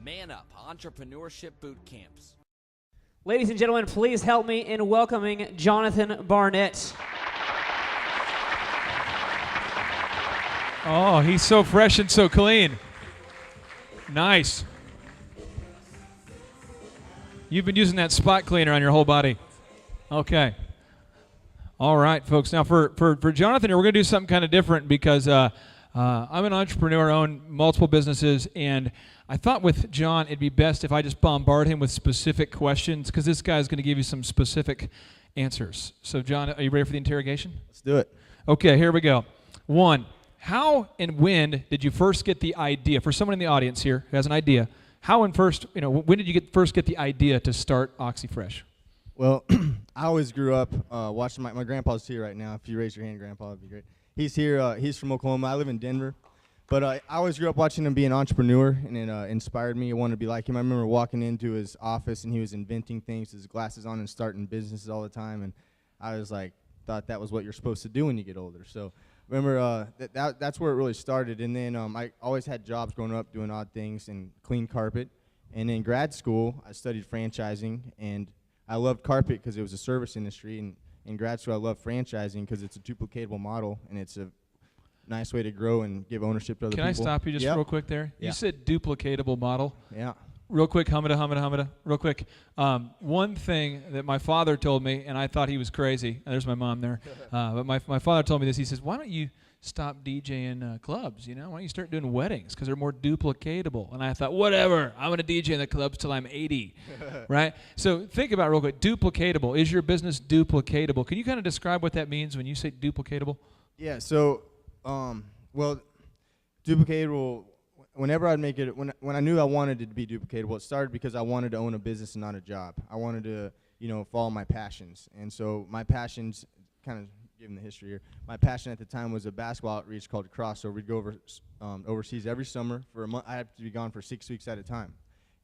Man Up Entrepreneurship Boot Camps. Ladies and gentlemen, please help me in welcoming Jonathan Barnett. Oh, he's so fresh and so clean. Nice. You've been using that spot cleaner on your whole body. Okay. All right, folks. Now, for Jonathan here, we're going to do something kind of different because I'm an entrepreneur, own multiple businesses, and I thought with John it'd be best if I just bombard him with specific questions because this guy's going to give you some specific answers. So, John, are you ready for the interrogation? Let's do it. Okay, here we go. 1, how and when did you first get the idea? For someone in the audience here who has an idea, how and first, when did you first get the idea to start Oxifresh? Well, I always grew up watching my grandpa's here right now. If you raise your hand, Grandpa, that'd be great. He's here. He's from Oklahoma. I live in Denver. But I always grew up watching him be an entrepreneur, and it inspired me. I wanted to be like him. I remember walking into his office, and he was inventing things, his glasses on, and starting businesses all the time. And I was like, thought that was what you're supposed to do when you get older. So remember, that's where it really started. And then I always had jobs growing up doing odd things and clean carpet. And in grad school, I studied franchising, and I loved carpet because it was a service industry. And in grad school, I loved franchising because it's a duplicatable model, and it's a nice way to grow and give ownership to other people. Can I stop you just real quick there? Yeah. You said duplicatable model. Yeah. Real quick, humada, real quick. One thing that my father told me, and I thought he was crazy. There's my mom there. But my father told me this. He says, why don't you stop DJing clubs, Why don't you start doing weddings? Because they're more duplicatable. And I thought, whatever. I'm going to DJ in the clubs till I'm 80, right? So think about it real quick. Duplicatable. Is your business duplicatable? Can you kind of describe what that means when you say duplicatable? Yeah, so, well, duplicatable, whenever I'd make it, when I knew I wanted it to be duplicatable, it started because I wanted to own a business and not a job. I wanted to, follow my passions. And so my passions, kind of giving the history here, my passion at the time was a basketball outreach called Crossover. We'd go overseas every summer for a month. I had to be gone for 6 weeks at a time.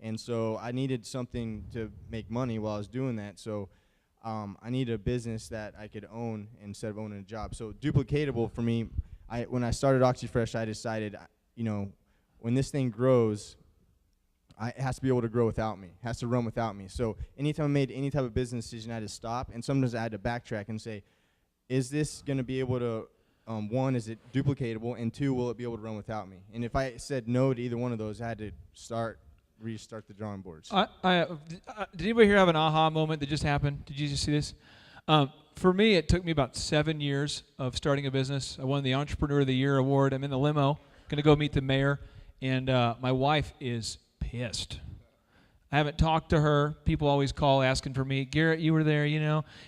And so I needed something to make money while I was doing that. So I needed a business that I could own instead of owning a job. So duplicatable for me, when I started Oxifresh, I decided, when this thing grows, it has to be able to grow without me. It has to run without me. So anytime I made any type of business decision, I had to stop. And sometimes I had to backtrack and say, is this going to be able to, 1, is it duplicatable? And 2, will it be able to run without me? And if I said no to either one of those, I had to restart the drawing boards. Did anybody here have an aha moment that just happened? Did you just see this? For me, it took me about 7 years of starting a business. I won the Entrepreneur of the Year award. I'm in the limo, going to go meet the mayor, and my wife is pissed. I haven't talked to her. People always call asking for me. Garrett, you were there,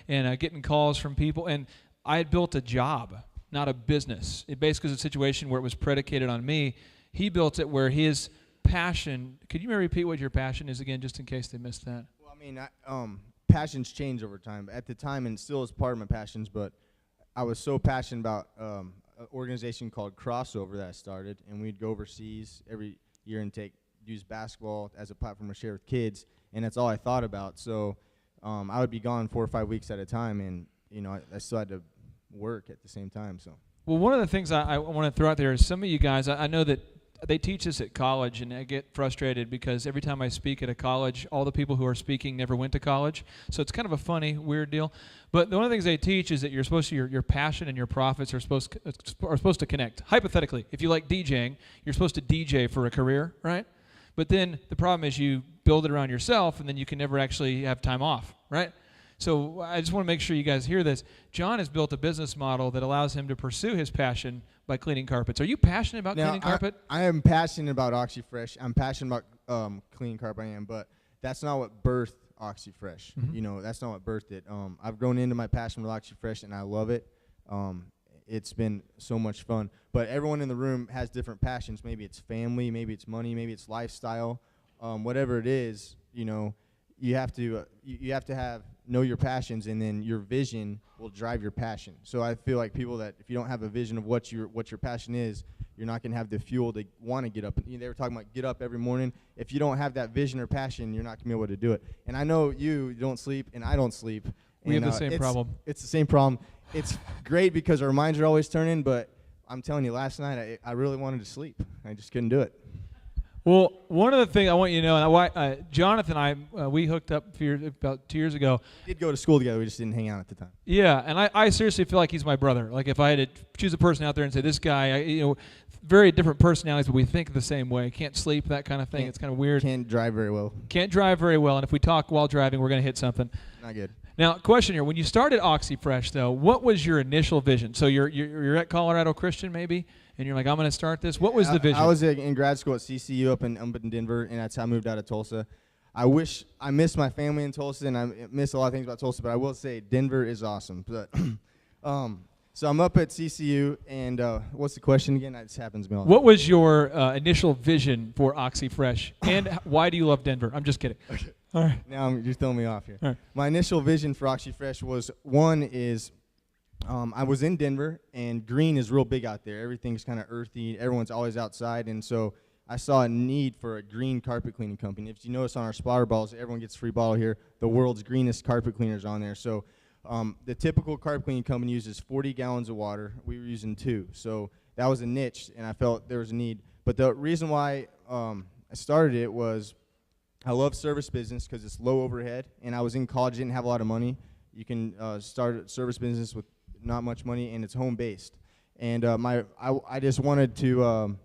and getting calls from people. And I had built a job, not a business. It basically was a situation where it was predicated on me. He built it where his passion. Could you repeat what your passion is again, just in case they missed that? Well, I mean, passions change over time. At the time, and still is part of my passions, but I was so passionate about an organization called Crossover that I started, and we'd go overseas every year and use basketball as a platform to share with kids, and that's all I thought about. So I would be gone 4 or 5 weeks at a time, and I still had to work at the same time. So. Well, one of the things I want to throw out there is some of you guys, I know that they teach this at college, and I get frustrated because every time I speak at a college, all the people who are speaking never went to college. So it's kind of a funny, weird deal. But one of the things they teach is that you're supposed to, your passion and your profits are supposed to connect. Hypothetically, if you like DJing, you're supposed to DJ for a career, right? But then the problem is you build it around yourself, and then you can never actually have time off, right? So I just want to make sure you guys hear this. John has built a business model that allows him to pursue his passion by cleaning carpets. Are you passionate about cleaning carpet? I am passionate about Oxifresh. I'm passionate about cleaning carpet. I am, but that's not what birthed Oxifresh. Mm-hmm. That's not what birthed it. I've grown into my passion with Oxifresh, and I love it. It's been so much fun. But everyone in the room has different passions. Maybe it's family, maybe it's money, maybe it's lifestyle. Whatever it is, you have to know your passions, and then your vision will drive your passion. So I feel like people that if you don't have a vision of what your passion is, you're not going to have the fuel to want to get up. They were talking about get up every morning. If you don't have that vision or passion, you're not going to be able to do it. And I know you don't sleep, and I don't sleep. We have the same problem. It's the same problem. It's great because our minds are always turning, but I'm telling you, last night I really wanted to sleep. I just couldn't do it. Well, one of the things I want you to know, and Jonathan and I, we hooked up about 2 years ago. We did go to school together. We just didn't hang out at the time. Yeah, and I seriously feel like he's my brother. Like if I had to choose a person out there and say, this guy, very different personalities, but we think the same way. Can't sleep, that kind of thing. It's kind of weird. Can't drive very well. Can't drive very well, and if we talk while driving, we're going to hit something. Not good. Now, question here. When you started Oxifresh, though, what was your initial vision? So you're at Colorado Christian, maybe? And you're like, I'm going to start this. What was the vision? I was in grad school at CCU up in Denver, and that's how I moved out of Tulsa. I miss my family in Tulsa, and I miss a lot of things about Tulsa, but I will say Denver is awesome. But so I'm up at CCU, and what's the question again? That just happens to me all the time. What was your initial vision for Oxifresh, and why do you love Denver? I'm just kidding. Okay. All right. Now you're throwing me off here. All right. My initial vision for Oxifresh was I was in Denver, and green is real big out there. Everything's kind of earthy. Everyone's always outside, and so I saw a need for a green carpet cleaning company. If you notice on our spotter balls, everyone gets a free bottle here. The world's greenest carpet cleaners on there. So the typical carpet cleaning company uses 40 gallons of water. We were using 2. So that was a niche, and I felt there was a need. But the reason why I started it was I love service business because it's low overhead, and I was in college, didn't have a lot of money. You can start a service business with not much money, and it's home-based. And I just wanted to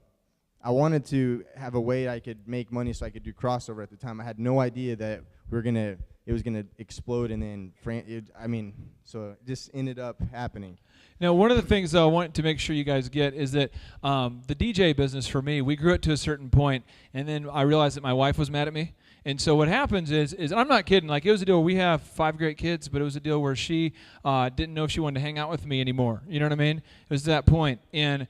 have a way I could make money so I could do crossover at the time. I had no idea that it was gonna explode, and then so it just ended up happening. Now, one of the things, though, I want to make sure you guys get is that the DJ business for me, we grew it to a certain point, and then I realized that my wife was mad at me. And so what happens is I'm not kidding. Like, it was a deal. We have 5 great kids, but it was a deal where she didn't know if she wanted to hang out with me anymore. You know what I mean? It was that point. And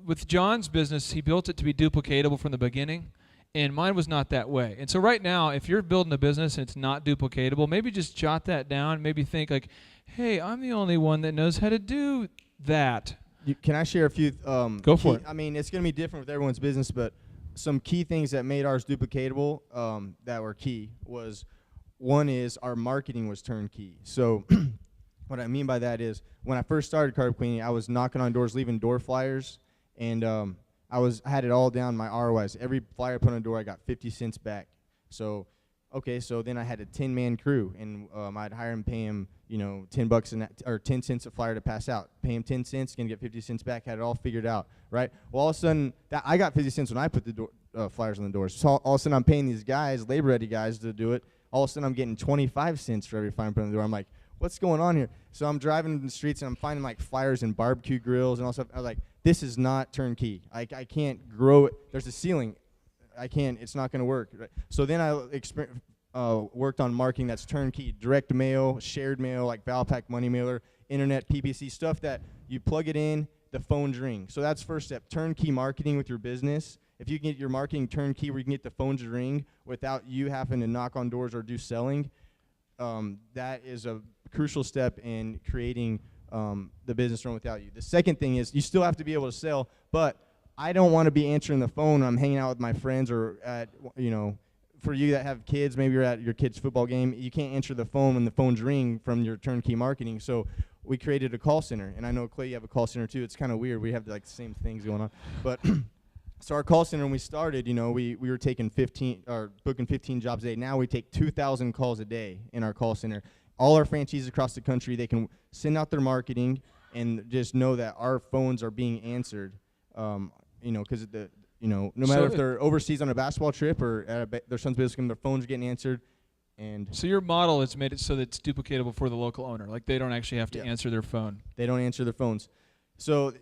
with John's business, he built it to be duplicatable from the beginning. And mine was not that way. And so right now, if you're building a business and it's not duplicatable, maybe just jot that down. Maybe think like, hey, I'm the only one that knows how to do that. Can I share a few? Go for it. I mean, it's going to be different with everyone's business, but some key things that made ours duplicatable that were key was, one is our marketing was turnkey. So what I mean by that is when I first started carpet cleaning, I was knocking on doors, leaving door flyers, and I had it all down, my ROIs. Every flyer I put on a door, I got 50 cents back. So, okay, so then I had a 10-man crew, and I'd hire him, pay him, $10 or 10 cents a flyer to pass out. Pay him 10 cents, gonna get 50 cents back. Had it all figured out, right? Well, all of a sudden, I got 50 cents when I put the flyers on the doors. So all of a sudden, I'm paying these guys, labor-ready guys, to do it. All of a sudden, I'm getting 25 cents for every flyer I put on the door. I'm like, what's going on here? So I'm driving in the streets, and I'm finding like flyers and barbecue grills and all stuff. I was like, this is not turnkey. I can't grow it. There's a ceiling. I can't. It's not going to work. Right? So then I worked on marketing that's turnkey, direct mail, shared mail, like Valpak Money Mailer, internet, PPC, stuff that you plug it in, the phones ring. So that's first step, turnkey marketing with your business. If you can get your marketing turnkey where you can get the phones to ring without you having to knock on doors or do selling, that is a crucial step in creating the business run without you. The second thing is you still have to be able to sell, but I don't want to be answering the phone when I'm hanging out with my friends or at, for you that have kids, maybe you're at your kid's football game, you can't answer the phone when the phones ring from your turnkey marketing. So we created a call center, and I know, Clay, you have a call center too. It's kind of weird. We have like the same things going on. But so our call center, when we started, we were taking booking 15 jobs a day. Now we take 2,000 calls a day in our call center. All our franchisees across the country, they can send out their marketing and just know that our phones are being answered, because no matter if they're overseas on a basketball trip or at their son's business, their phones are getting answered. And so your model has made it so that it's duplicatable for the local owner. Like they don't actually have to answer their phone. They don't answer their phones. So,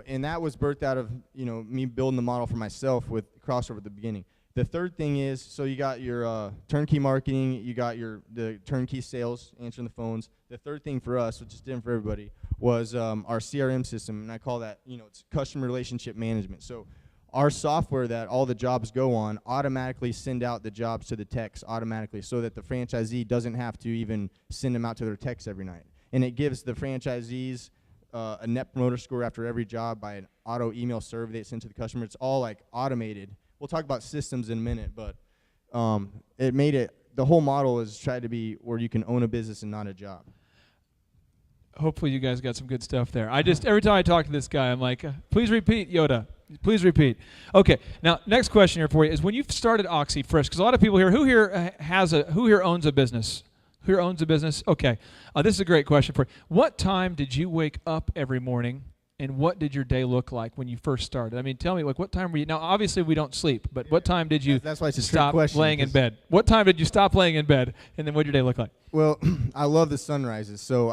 and that was birthed out of, me building the model for myself with crossover at the beginning. The third thing is, so you got your turnkey marketing, you got the turnkey sales, answering the phones. The third thing for us, which is different for everybody, was our CRM system, and I call that, it's customer relationship management. So our software that all the jobs go on automatically send out the jobs to the techs automatically so that the franchisee doesn't have to even send them out to their techs every night. And it gives the franchisees a net promoter score after every job by an auto email survey they send to the customer. It's all like automated. We'll talk about systems in a minute, but it made it, the whole model is tried to be where you can own a business and not a job. Hopefully you guys got some good stuff there. Every time I talk to this guy, I'm like, please repeat, Yoda. Please repeat. Okay. Now, next question here for you is when you started Oxifresh, because a lot of people here, who here owns a business? Who here owns a business? Okay. This is a great question for you. What time did you wake up every morning, and what did your day look like when you first started? I mean, tell me, like, what time were you? Now, obviously, we don't sleep, but what time did you that's why it's a trick stop question, laying in bed? What time did you stop laying in bed, and then what did your day look like? Well, I love the sunrises. So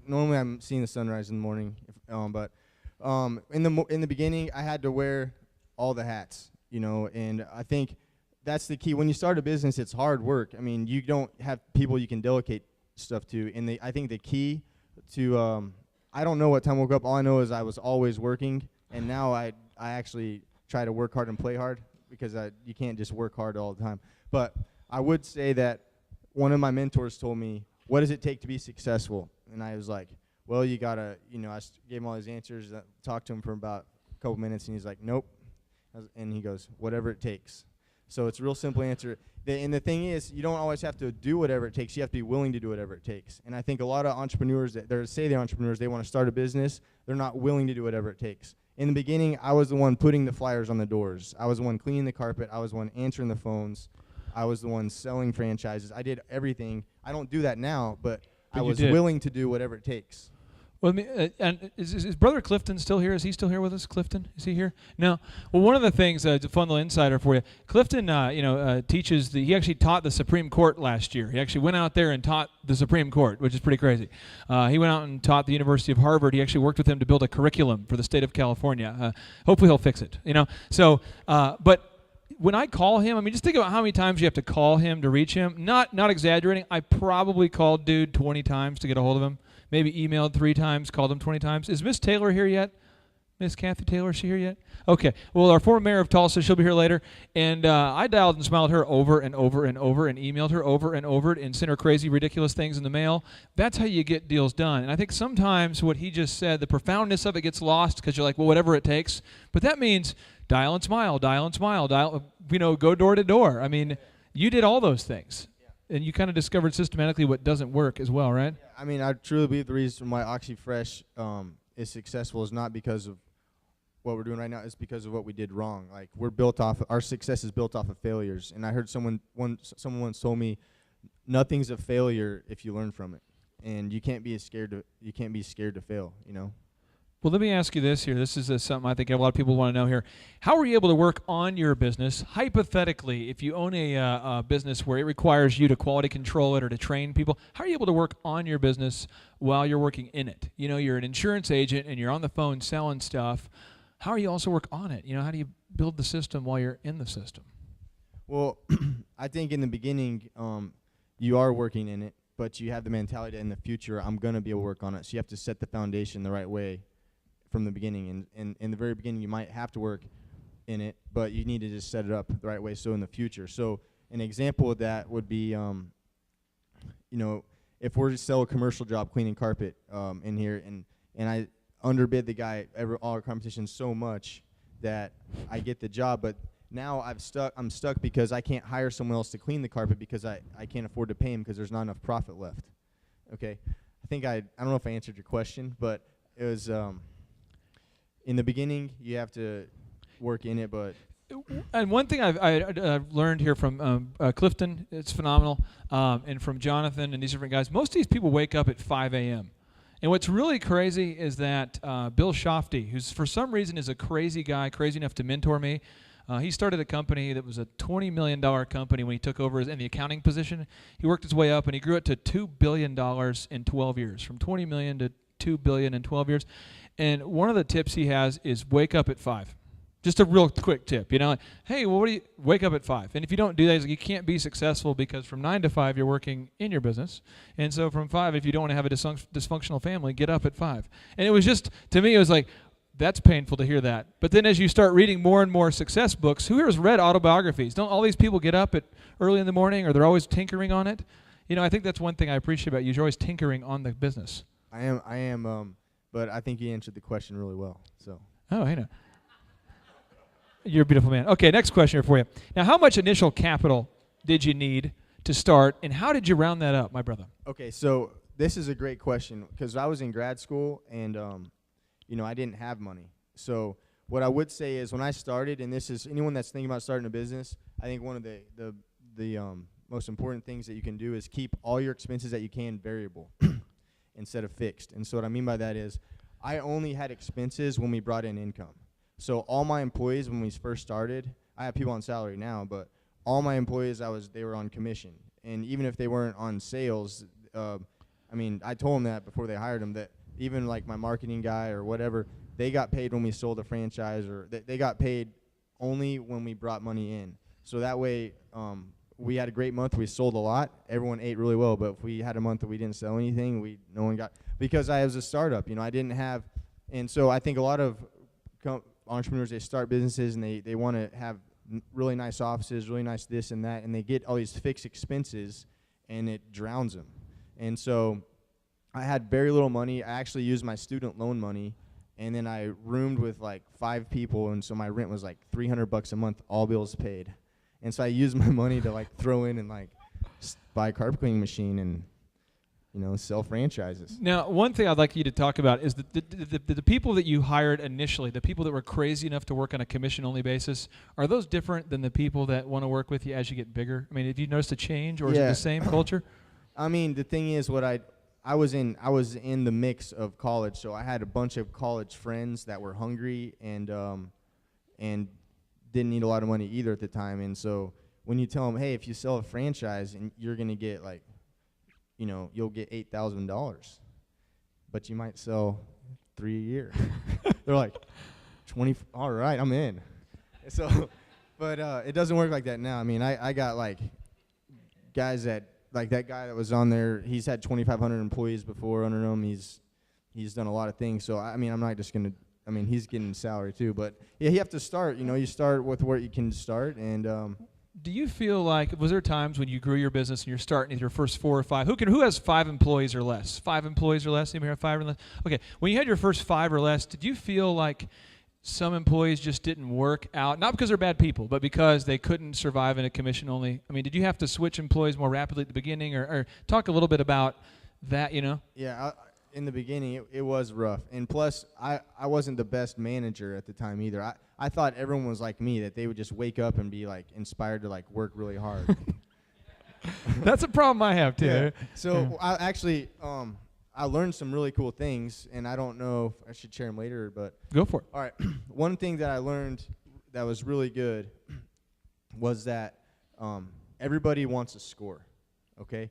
normally I'm seeing the sunrise in the morning, but in the beginning I had to wear all the hats, and I think that's the key. When you start a business, it's hard work. I mean, you don't have people you can delegate stuff to, and I think the key to I don't know what time I woke up. All I know is I was always working, and now I actually try to work hard and play hard because you can't just work hard all the time. But I would say that one of my mentors told me, what does it take to be successful? And I was like, well, you got to, I gave him all his answers, talked to him for about a couple minutes, and he's like, nope. And he goes, whatever it takes. So it's a real simple answer. And the thing is, you don't always have to do whatever it takes. You have to be willing to do whatever it takes. And I think a lot of entrepreneurs that say they're entrepreneurs, they want to start a business, they're not willing to do whatever it takes. In the beginning, I was the one putting the flyers on the doors. I was the one cleaning the carpet. I was the one answering the phones. I was the one selling franchises. I did everything. I don't do that now, but I was willing to do whatever it takes. Well, and is Brother Clifton still here? Is he still here with us? Clifton, is he here? No. Well, one of the things, it's a fun little insider for you. Clifton, teaches he actually taught the Supreme Court last year. He actually went out there and taught the Supreme Court, which is pretty crazy. He went out and taught the University of Harvard. He actually worked with them to build a curriculum for the state of California. Hopefully he'll fix it, So, but when I call him, I mean, just think about how many times you have to call him to reach him. Not exaggerating. I probably called dude 20 times to get a hold of him. Maybe emailed 3 times, called him 20 times. Is Miss Taylor here yet? Miss Kathy Taylor, is she here yet? Okay. Well, our former mayor of Tulsa, she'll be here later. And I dialed and smiled her over and over and over and emailed her over and over and sent her crazy, ridiculous things in the mail. That's how you get deals done. And I think sometimes what he just said, the profoundness of it gets lost because you're like, well, whatever it takes. But that means dial and smile, go door to door. I mean, you did all those things. And you kind of discovered systematically what doesn't work as well, right? Yeah, I mean, I truly believe the reason why Oxifresh is successful is not because of what we're doing right now. It's because of what we did wrong. Like, our success is built off of failures. And I heard someone once told me, nothing's a failure if you learn from it. And you can't be scared to fail, Well, let me ask you this here. This is something I think a lot of people want to know here. How are you able to work on your business? Hypothetically, if you own a business where it requires you to quality control it or to train people, how are you able to work on your business while you're working in it? You're an insurance agent and you're on the phone selling stuff. How are you also work on it? How do you build the system while you're in the system? Well, I think in the beginning, you are working in it, but you have the mentality that in the future, I'm going to be able to work on it. So you have to set the foundation the right way from the beginning, and in the very beginning you might have to work in it, but you need to just set it up the right way so in the future. So an example of that would be if we're to sell a commercial job cleaning carpet in here, and I underbid the guy all our competition so much that I get the job, but now I'm stuck because I can't hire someone else to clean the carpet because I can't afford to pay him because there's not enough profit left. Okay, I don't know if I answered your question, but it was in the beginning, you have to work in it, but... And one thing I've learned here from Clifton, it's phenomenal, and from Jonathan and these different guys, most of these people wake up at 5 a.m. And what's really crazy is that Bill Shofty, who's for some reason is a crazy guy, crazy enough to mentor me, he started a company that was a $20 million company when he took over in the accounting position. He worked his way up, and he grew it to $2 billion in 12 years, from $20 million to $2 billion in 12 years. And one of the tips he has is wake up at 5. Just a real quick tip, hey, well, wake up at 5. And if you don't do that, you can't be successful because from 9 to 5, you're working in your business. And so from 5, if you don't want to have a dysfunctional family, get up at 5. And it was just, to me, it was like, that's painful to hear that. But then as you start reading more and more success books, who here has read autobiographies? Don't all these people get up at early in the morning, or they're always tinkering on it? I think that's one thing I appreciate about you. You're always tinkering on the business. I am, but I think you answered the question really well. So. Oh, I know. You're a beautiful man. Okay, next question here for you. Now, how much initial capital did you need to start, and how did you round that up, my brother? Okay, so this is a great question because I was in grad school, and I didn't have money. So what I would say is when I started, and this is anyone that's thinking about starting a business, I think one of the most important things that you can do is keep all your expenses that you can variable instead of fixed. And so what I mean by that is I only had expenses when we brought in income. So all my employees, when we first started, I have people on salary now, but all my employees, they were on commission. And even if they weren't on sales, I told them that before they hired them, that even like my marketing guy or whatever, they got paid when we sold a franchise, or they got paid only when we brought money in. So that way, we had a great month. We sold a lot. Everyone ate really well. But if we had a month that we didn't sell anything, no one got, because I was a startup. I didn't have, and so I think a lot of entrepreneurs, they start businesses and they want to have really nice offices, really nice this and that, and they get all these fixed expenses, and it drowns them. And so I had very little money. I actually used my student loan money, and then I roomed with like 5 people, and so my rent was like $300 a month, all bills paid. And so I used my money to like throw in and like buy a carpet cleaning machine and sell franchises. Now, one thing I'd like you to talk about is the people that you hired initially, the people that were crazy enough to work on a commission-only basis, are those different than the people that want to work with you as you get bigger? I mean, have you noticed a change, or is it the same culture? I mean, the thing is, I was in the mix of college, so I had a bunch of college friends that were hungry and didn't need a lot of money either at the time. And so when you tell them, hey, if you sell a franchise and you're going to get like, you'll get $8,000, but you might sell 3 a year. They're like, 20, all right, I'm in. So, but it doesn't work like that now. I mean, I got like guys that, like that guy that was on there, he's had 2,500 employees before under him. He's done a lot of things. So, I mean, I'm not just going to, he's getting salary too. But, yeah, you have to start. You start with where you can start. And do you feel like, was there times when you grew your business and you're starting with your first 4 or 5? Who has 5 employees or less? 5 employees or less? Anybody have 5 or less? Okay. When you had your first 5 or less, did you feel like some employees just didn't work out, not because they're bad people, but because they couldn't survive in a commission only? I mean, did you have to switch employees more rapidly at the beginning, or talk a little bit about that, Yeah, in the beginning, it was rough. And plus, I wasn't the best manager at the time either. I thought everyone was like me, that they would just wake up and be like inspired to like work really hard. That's a problem I have too. Yeah. So I actually, I learned some really cool things, and I don't know if I should share them later, but go for it. All right. One thing that I learned that was really good was that everybody wants a score, okay?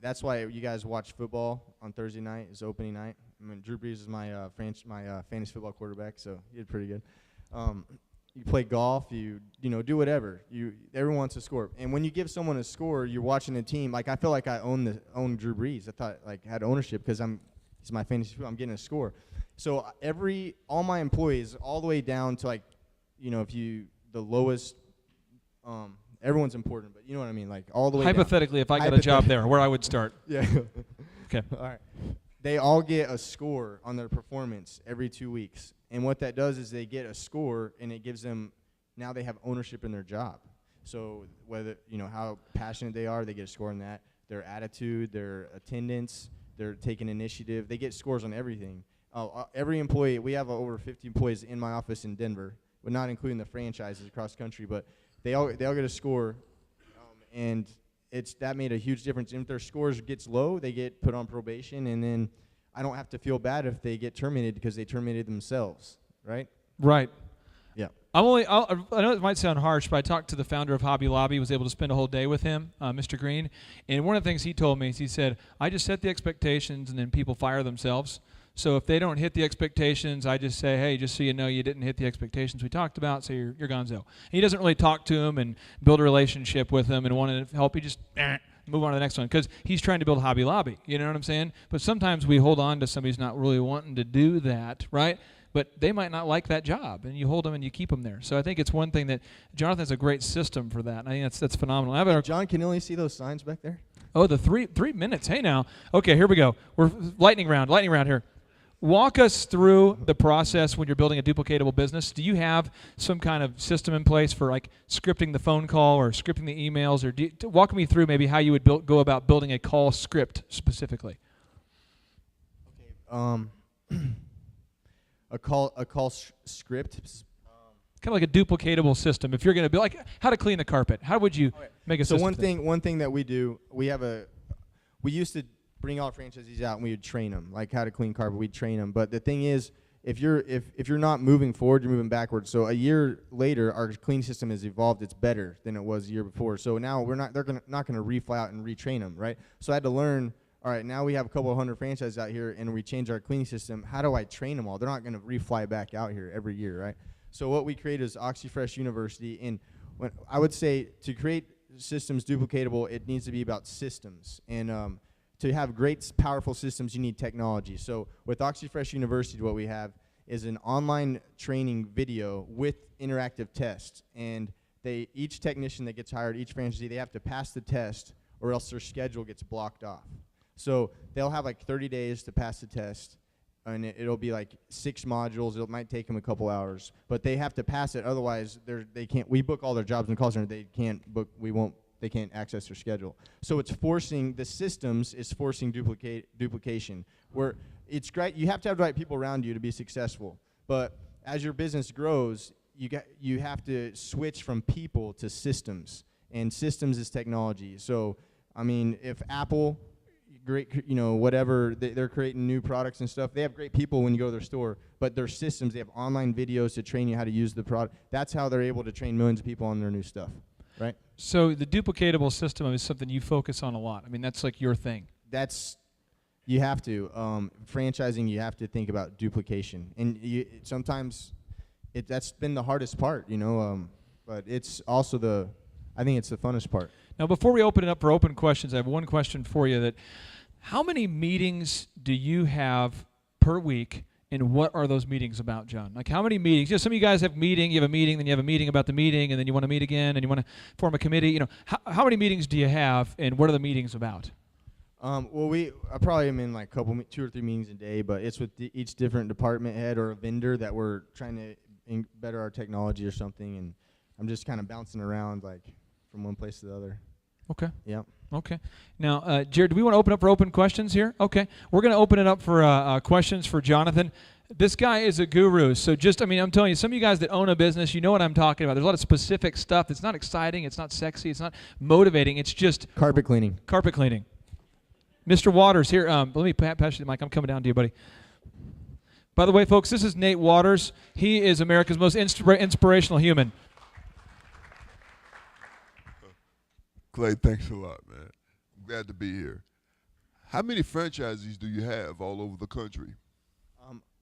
That's why you guys watch football on Thursday night. It's opening night. Drew Brees is my fantasy football quarterback, so he did pretty good. You play golf, you do whatever. Everyone wants a score. And when you give someone a score, you're watching a team. Like, I feel like I own Drew Brees. I thought I had ownership because he's my fantasy football. I'm getting a score. So all my employees, all the way down to like, the lowest, everyone's important, but you know what I mean, like all the way hypothetically, down. If I got a job there, where I would start. Yeah. Okay. All right. They all get a score on their performance every 2 weeks. And what that does is they get a score, and it gives them, now they have ownership in their job. So whether, how passionate they are, they get a score on that. Their attitude, their attendance, their taking initiative, they get scores on everything. Every employee, we have over 50 employees in my office in Denver, but not including the franchises across the country, but they all get a score, and that made a huge difference. And if their scores gets low, they get put on probation, and then I don't have to feel bad if they get terminated because they terminated themselves, right? Right. Yeah. I know it might sound harsh, but I talked to the founder of Hobby Lobby, was able to spend a whole day with him, Mr. Green, and one of the things he told me is he said, I just set the expectations and then people fire themselves. So if they don't hit the expectations, I just say, hey, just so you know, you didn't hit the expectations we talked about, so you're gonzo. And he doesn't really talk to him and build a relationship with them and want to help. He just move on to the next one because he's trying to build Hobby Lobby. You know what I'm saying? But sometimes we hold on to somebody who's not really wanting to do that, right? But they might not like that job, and you hold them and you keep them there. So I think it's one thing that Jonathan has a great system for that. And I think that's phenomenal. John, can you only see those signs back there? Oh, the 3 minutes. Hey, now. Okay, here we go. We're lightning round here. Walk us through the process when you're building a duplicatable business. Do you have some kind of system in place for like scripting the phone call or scripting the emails? Or walk me through maybe how you would go about building a call script specifically. Okay. script. Kind of like a duplicatable system. If you're going to be like, how to clean the carpet, how would you make a system? So one thing that we do, we used to bring all franchisees out and we would train them, like how to clean carpet. We'd train them. But the thing is, if you're not moving forward, you're moving backwards. So a year later, our cleaning system has evolved. It's better than it was the year before. So now they're not going to refly out and retrain them, right? So I had to learn. All right, now we have a couple of hundred franchises out here, and we change our cleaning system. How do I train them all? They're not going to refly back out here every year, right? So what we created is Oxifresh University, and I would say to create systems duplicatable, it needs to be about systems. And to have great, powerful systems, you need technology. So with Oxifresh University, what we have is an online training video with interactive tests. And each technician that gets hired, each franchisee, they have to pass the test, or else their schedule gets blocked off. So they'll have like 30 days to pass the test, and it'll be like 6 modules. It might take them a couple hours, but they have to pass it. Otherwise, they can't. We book all their jobs in the call center. They can't book. They can't access their schedule. So it's forcing the systems is forcing duplication. Where it's great. You have to have the right people around you to be successful. But as your business grows, you have to switch from people to systems, and systems is technology. So I mean, if Apple, great, whatever, they're creating new products and stuff. They have great people when you go to their store, but their systems, they have online videos to train you how to use the product. That's how they're able to train millions of people on their new stuff, right? So the duplicatable system is something you focus on a lot. I mean, that's like your thing. You have to. Franchising, you have to think about duplication. And sometimes that's been the hardest part, but it's also I think it's the funnest part. Now, before we open it up for open questions, I have one question for you. How many meetings do you have per week, and what are those meetings about, John? Like, how many meetings? Some of you guys have you have a meeting, then you have a meeting about the meeting, and then you want to meet again, and you want to form a committee. How many meetings do you have, and what are the meetings about? Well, I probably am in like 2 or 3 meetings a day, but it's with each different department head or a vendor that we're trying to better our technology or something, and I'm just kind of bouncing around like from one place to the other. Okay. Yeah. Okay. Now, Jared, do we want to open up for open questions here? Okay. We're going to open it up for questions for Jonathan. This guy is a guru. So I'm telling you, some of you guys that own a business, you know what I'm talking about. There's a lot of specific stuff that's not exciting, it's not sexy, it's not motivating, it's just carpet cleaning. Carpet cleaning. Mr. Waters, here, let me pass you the mic. I'm coming down to you, buddy. By the way, folks, this is Nate Waters. He is America's most inspirational human. Clay, thanks a lot, man. I'm glad to be here. How many franchisees do you have all over the country?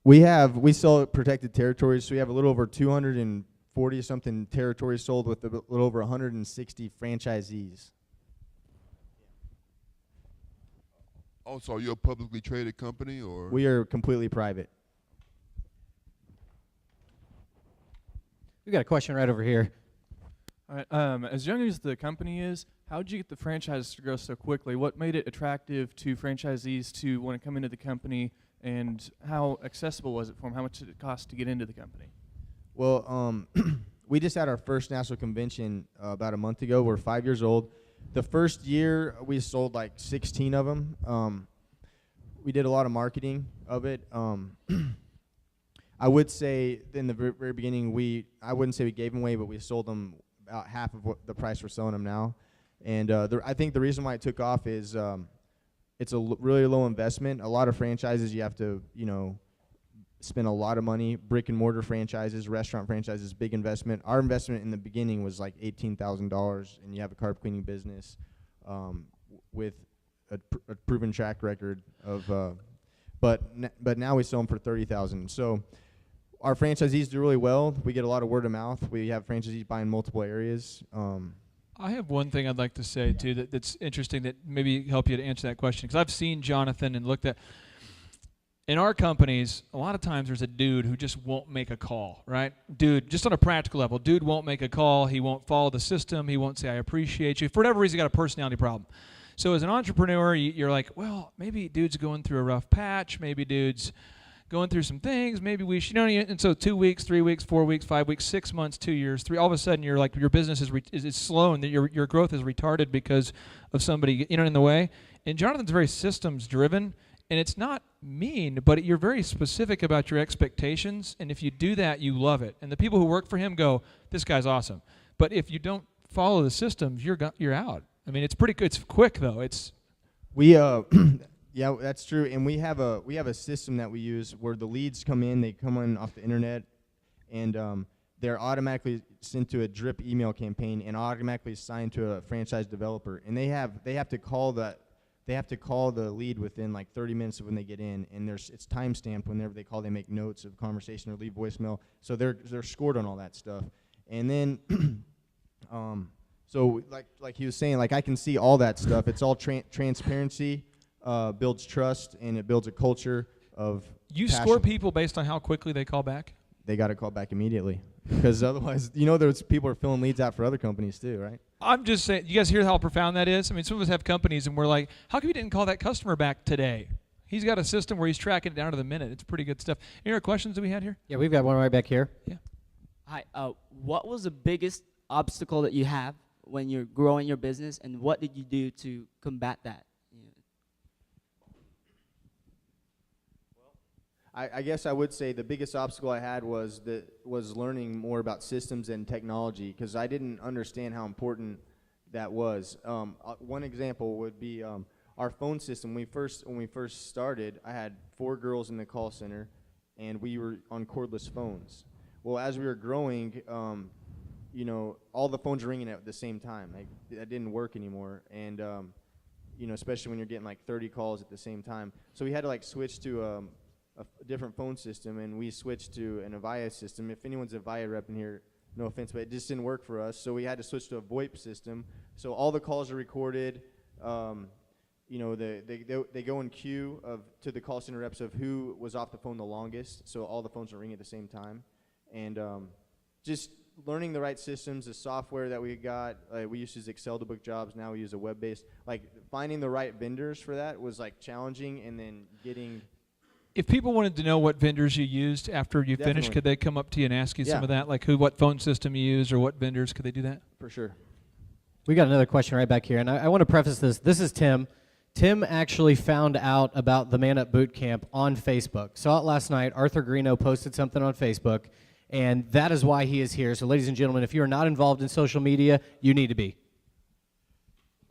We sell protected territories, so we have a little over 240-something territories sold with a little over 160 franchisees. Also, are you a publicly traded company, or? We are completely private. We got a question right over here. All right, as young as the company is, how did you get the franchise to grow so quickly? What made it attractive to franchisees to want to come into the company, and how accessible was it for them? How much did it cost to get into the company? Well, we just had our first national convention about a month ago. We're 5 years old. The first year, we sold like 16 of them. We did a lot of marketing of it. I would say in the very beginning, I wouldn't say we gave them away, but we sold them about half of what the price we're selling them now. And I think the reason why it took off is it's a really low investment. A lot of franchises, you have to, spend a lot of money. Brick and mortar franchises, restaurant franchises, big investment. Our investment in the beginning was like $18,000, and you have a carpet cleaning business with a proven track record of. But now we sell them for $30,000. So our franchisees do really well. We get a lot of word of mouth. We have franchisees buying multiple areas. I have one thing I'd like to say, too, that's interesting that maybe help you to answer that question. Because I've seen Jonathan and looked at, in our companies, a lot of times there's a dude who just won't make a call, right? Dude, just on a practical level, dude won't make a call. He won't follow the system. He won't say, I appreciate you. For whatever reason, he's got a personality problem. So as an entrepreneur, you're like, well, maybe dude's going through a rough patch. Maybe dude's going through some things. Maybe we should, and so 2 weeks, 3 weeks, 4 weeks, 5 weeks, 6 months, 2 years, 3. All of a sudden, you're like, your business is slow, and that your growth is retarded because of somebody in the way. And Jonathan's very systems driven, and it's not mean, but you're very specific about your expectations, and if you do that, you love it. And the people who work for him go, this guy's awesome. But if you don't follow the systems, you're out. I mean, it's pretty good. It's quick, though. We yeah, that's true. And we have a system that we use where the leads come in. They come in off the internet, and they're automatically sent to a drip email campaign and automatically assigned to a franchise developer. And they have to call the lead within like 30 minutes of when they get in, and it's time stamped whenever they call. They make notes of conversation or leave voicemail, so they're scored on all that stuff. And then, so like he was saying, like I can see all that stuff. It's all transparency, builds trust, and it builds a culture of. You passion. score people based on how quickly they call back? They got to call back immediately, because otherwise, those people are filling leads out for other companies too, right? I'm just saying, you guys hear how profound that is? I mean, some of us have companies, and we're like, how come you didn't call that customer back today? He's got a system where he's tracking it down to the minute. It's pretty good stuff. Any other questions that we had here? Yeah, we've got one right back here. Yeah. Hi. What was the biggest obstacle that you have when you're growing your business, and what did you do to combat that? I guess I would say the biggest obstacle I had was learning more about systems and technology, because I didn't understand how important that was. One example would be our phone system. When we first started, I had 4 girls in the call center, and we were on cordless phones. Well, as we were growing, all the phones were ringing at the same time. Like, that didn't work anymore, and especially when you're getting like 30 calls at the same time. So we had to like switch to a different phone system, and we switched to an Avaya system. If anyone's a Avaya rep in here, no offense, but it just didn't work for us. So we had to switch to a VoIP system. So all the calls are recorded. They go in queue to the call center reps of who was off the phone the longest. So all the phones are ringing at the same time, and just learning the right systems, the software that we got. We used to use Excel to book jobs. Now we use a web-based. Like finding the right vendors for that was like challenging, and then getting. If people wanted to know what vendors you used after you finished, could they come up to you and ask you some of that? Like what phone system you use or what vendors? Could they do that? For sure. We got another question right back here, and I want to preface this. This is Tim. Tim actually found out about the Man Up Boot Camp on Facebook. Saw it last night. Arthur Greeno posted something on Facebook, and that is why he is here. So ladies and gentlemen, if you are not involved in social media, you need to be.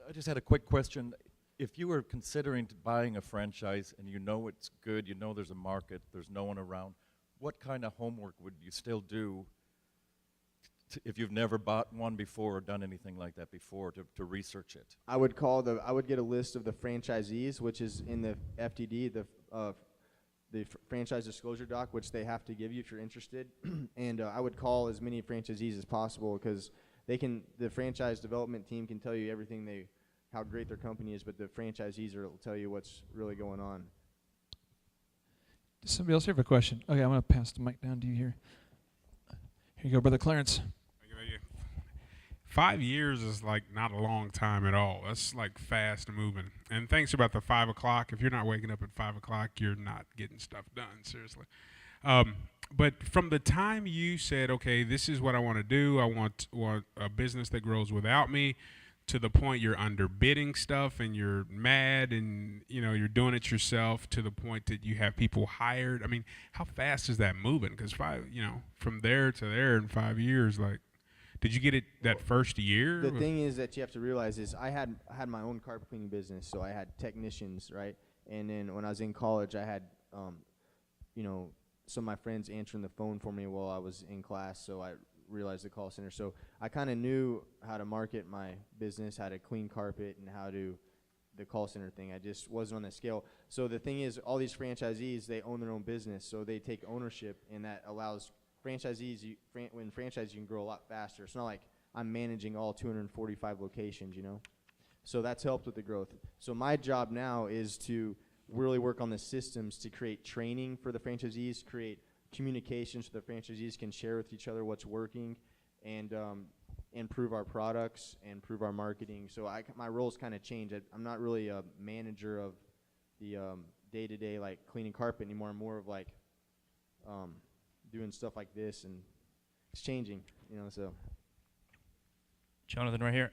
I just had a quick question. If you were considering buying a franchise and you know it's good, you know there's a market, there's no one around, what kind of homework would you still do if you've never bought one before or done anything like that before to research it? I would get a list of the franchisees, which is in the FDD, the franchise disclosure doc, which they have to give you if you're interested. And I would call as many franchisees as possible, because the franchise development team can tell you everything how great their company is, but the franchisees will tell you what's really going on. Does somebody else have a question? Okay, I'm going to pass the mic down to you here. Here you go, Brother Clarence. Thank you. 5 years is like not a long time at all. That's like fast moving. And thanks about the 5 o'clock. If you're not waking up at 5 o'clock, you're not getting stuff done, seriously. But from the time you said, okay, this is what I want to do, I want a business that grows without me, to the point you're underbidding stuff and you're mad and you're doing it yourself, to the point that you have people hired. I mean, how fast is that moving? Because from there to there in 5 years, like, did you get it that first year? The thing is that you have to realize is I had my own carpet cleaning business, so I had technicians, right? And then when I was in college, I had some of my friends answering the phone for me while I was in class, so I realized the call center. So I kind of knew how to market my business, how to clean carpet, and how to the call center thing. I just wasn't on that scale. So the thing is, all these franchisees, they own their own business, so they take ownership, and that allows franchisees, when franchise, you can grow a lot faster. It's not like I'm managing all 245 locations, So that's helped with the growth. So my job now is to really work on the systems to create training for the franchisees, create communication so the franchisees can share with each other what's working, and improve our products and improve our marketing. So my role's kind of changed. I'm not really a manager of the day-to-day like cleaning carpet anymore. I'm more of like doing stuff like this, and it's changing, so. Jonathan, right here.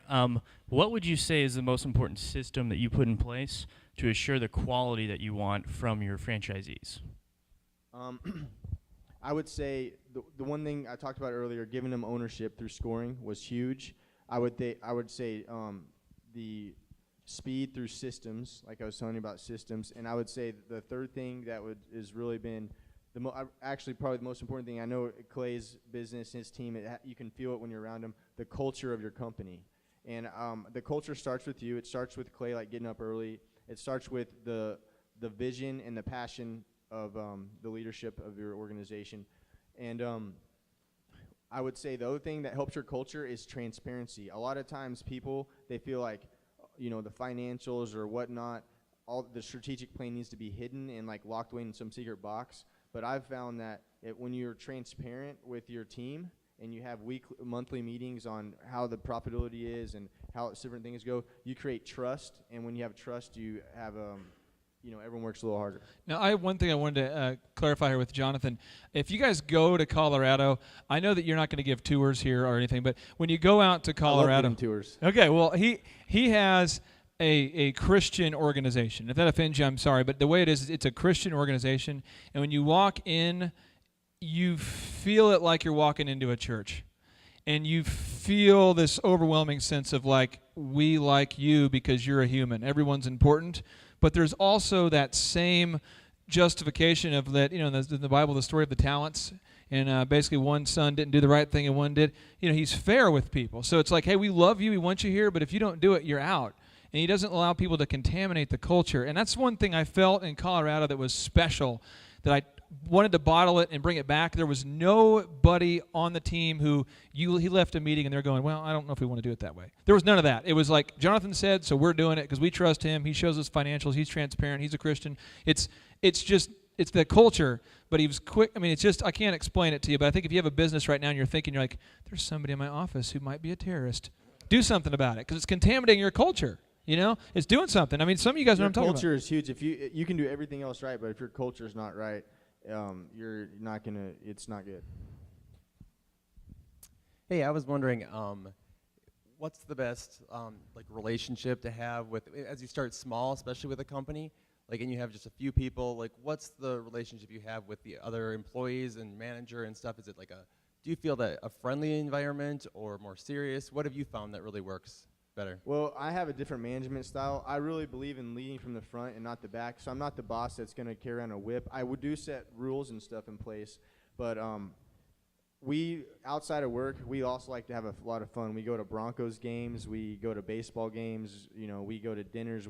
What would you say is the most important system that you put in place to assure the quality that you want from your franchisees? I would say the one thing I talked about earlier, giving them ownership through scoring, was huge. I would say the speed through systems, like I was telling you about systems, and I would say the third thing that has really been actually probably the most important thing. I know Clay's business, his team, you can feel it when you're around him, the culture of your company. And the culture starts with you. It starts with Clay, like getting up early. It starts with the vision and the passion of the leadership of your organization. And I would say the other thing that helps your culture is transparency. A lot of times people, they feel like, the financials or whatnot, all the strategic plan needs to be hidden and like locked away in some secret box. But I've found that when you're transparent with your team and you have monthly meetings on how the profitability is and how different things go, you create trust. And when you have trust, you have everyone works a little harder. Now, I have one thing I wanted to clarify here with Jonathan. If you guys go to Colorado, I know that you're not going to give tours here or anything, but when you go out to Colorado, I love giving tours. Okay, well, he has a Christian organization. If that offends you, I'm sorry, but the way it is, it's a Christian organization, and when you walk in, you feel it like you're walking into a church. And you feel this overwhelming sense of like, we like you because you're a human. Everyone's important. But there's also that same justification of that, in the Bible, the story of the talents. And basically one son didn't do the right thing and one did. He's fair with people. So it's like, hey, we love you, we want you here, but if you don't do it, you're out. And he doesn't allow people to contaminate the culture. And that's one thing I felt in Colorado that was special, that I wanted to bottle it and bring it back. There was nobody on the team he left a meeting and they're going, well, I don't know if we want to do it that way. There was none of that. It was like Jonathan said, so we're doing it because we trust him. He shows us financials. He's transparent. He's a Christian. It's the culture, but he was quick. I mean, it's just, I can't explain it to you, but I think if you have a business right now and you're thinking, you're like, there's somebody in my office who might be a terrorist. Do something about it because it's contaminating your culture. It's doing something. I mean, some of you guys know what I'm talking about. Your culture is huge. If you can do everything else right, but if your culture is not right, you're not gonna. It's not good. Hey, I was wondering, what's the best relationship to have with as you start small, especially with a company, and you have just a few people. What's the relationship you have with the other employees and manager and stuff? Is it do you feel that a friendly environment or more serious? What have you found that really works better? Well, I have a different management style. I really believe in leading from the front and not the back. So I'm not the boss that's going to carry around a whip. I would do set rules and stuff in place, but we outside of work, we also like to have a lot of fun. We go to Broncos games, we go to baseball games, we go to dinners.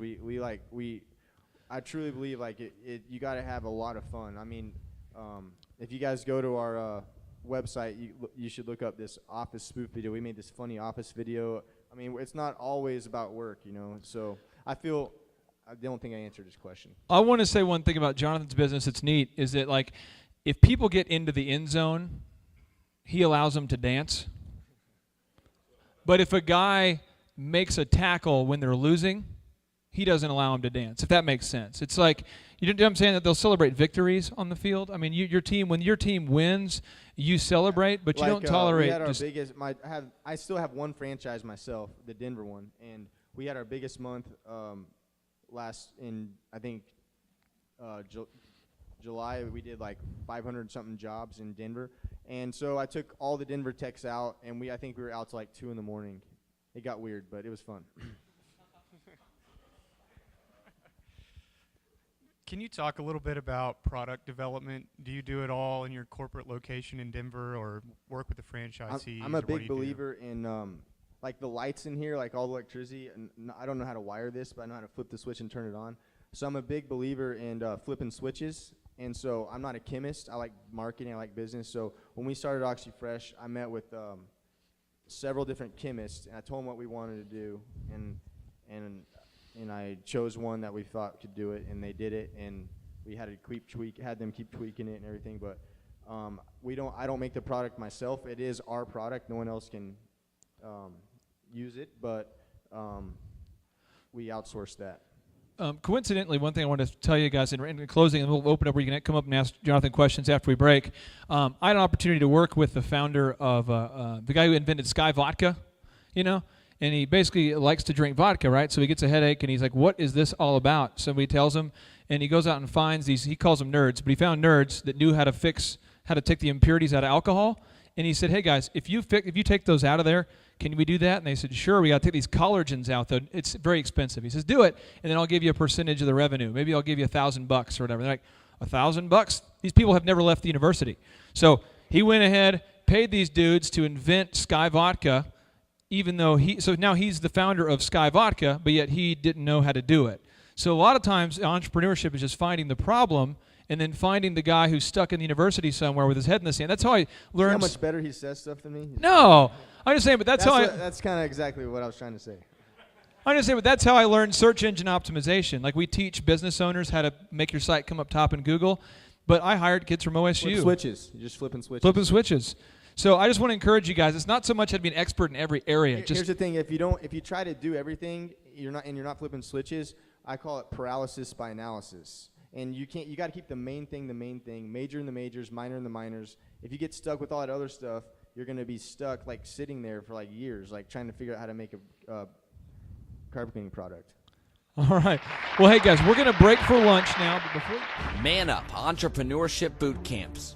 I truly believe you got to have a lot of fun. I mean, if you guys go to our website, you should look up this office spoof video. We made this funny office video. I mean, it's not always about work, So I don't think I answered his question. I want to say one thing about Jonathan's business that's neat is that, if people get into the end zone, he allows them to dance. But if a guy makes a tackle when they're losing, he doesn't allow them to dance, if that makes sense. It's like, you know what I'm saying, that they'll celebrate victories on the field? I mean, when your team wins, you celebrate, but you don't tolerate. We had our biggest. I still have one franchise myself, the Denver one, and we had our biggest month I think July. We did 500 something jobs in Denver, and so I took all the Denver techs out, and I think we were out till 2 a.m. It got weird, but it was fun. Can you talk a little bit about product development? Do you do it all in your corporate location in Denver or work with the franchisees? I'm a big believer in the lights in here, all the electricity. And I don't know how to wire this, but I know how to flip the switch and turn it on. So I'm a big believer in flipping switches. And so I'm not a chemist. I like marketing. I like business. So when we started Oxifresh, I met with several different chemists, and I told them what we wanted to do. And I chose one that we thought could do it, and they did it, and we had them keep tweaking it and everything. But I don't make the product myself. It is our product. No one else can use it, but we outsource that. Coincidentally, one thing I wanted to tell you guys in closing, and we'll open up where you can come up and ask Jonathan questions after we break. I had an opportunity to work with the founder of the guy who invented Sky Vodka, and he basically likes to drink vodka, right? So he gets a headache, and he's like, what is this all about? Somebody tells him, and he goes out and finds these, he calls them nerds, but he found nerds that knew how to take the impurities out of alcohol. And he said, hey guys, if you take those out of there, can we do that? And they said, sure, we got to take these collagens out though. It's very expensive. He says, do it, and then I'll give you a percentage of the revenue. Maybe I'll give you $1,000 or whatever. They're like, $1,000? These people have never left the university. So he went ahead, paid these dudes to invent Sky Vodka, even though so now he's the founder of Sky Vodka, but yet he didn't know how to do it. So a lot of times entrepreneurship is just finding the problem and then finding the guy who's stuck in the university somewhere with his head in the sand. That's how I learned. See how much better he says stuff than me? No, I'm just saying, but that's how that's kind of exactly what I was trying to say. I'm just saying, but that's how I learned search engine optimization. Like we teach business owners how to make your site come up top in Google, but I hired kids from OSU. Flip switches. You're just flipping switches. Flipping switches. So I just want to encourage you guys. It's not so much how to be an expert in every area. Here's the thing: if you try to do everything, you're not flipping switches. I call it paralysis by analysis. And you got to keep the main thing, major in the majors, minor in the minors. If you get stuck with all that other stuff, you're going to be stuck like sitting there for like years, like trying to figure out how to make a carpet cleaning product. All right. Well, hey guys, we're going to break for lunch now. But before Man Up Entrepreneurship Boot Camps.